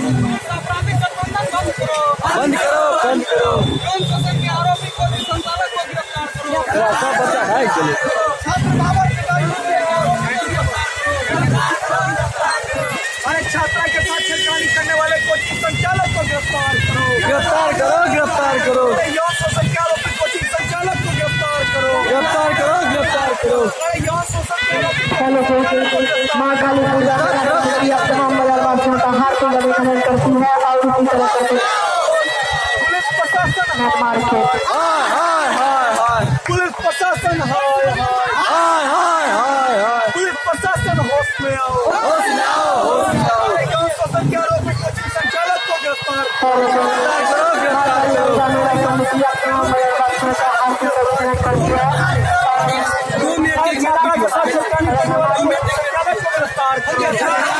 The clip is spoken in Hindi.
आपराधिक गठबंधन बंद करो, बंद करो, बंद करो। यौन शोषण के आरोपी को भी संचालक को गिरफ्तार करो। सब बच्चा है चले छात्र बाबा पिटाई के आरोपी को गिरफ्तार करो। हर एक छात्रा के साथ छेड़खानी करने वाले कोचिंग संचालक को गिरफ्तार करो। गिरफ्तार करो, गिरफ्तार करो, यौन शोषण के आरोपी कोचिंग संचालक को गिरफ्तार करो। गिरफ्तार करो, गिरफ्तार करो। यौन शोषण के आरोपी माँ काली पूजा तमाम बाजार वासियों का हार्दिक अभिनंदन करती है और इसी तरह करते पुलिस प्रशासन मार्केट हाय हाय हाय हाय पुलिस प्रशासन हाय हाय हाय हाय हाय। पुलिस प्रशासन होश में आओ, होश में आओ, होश में आओ। यौन शोषण के आरोपी कोचिंग संचालक को गिरफ्तार गिरफ्तार करो, गिरफ्तार करो। तमाम बाजार वासियों का हार्दिक अभिनंदन करती है। छात्रा के साथ छेड़खानी करने वाले कोचिंग संचालक को गिरफ्तार किया।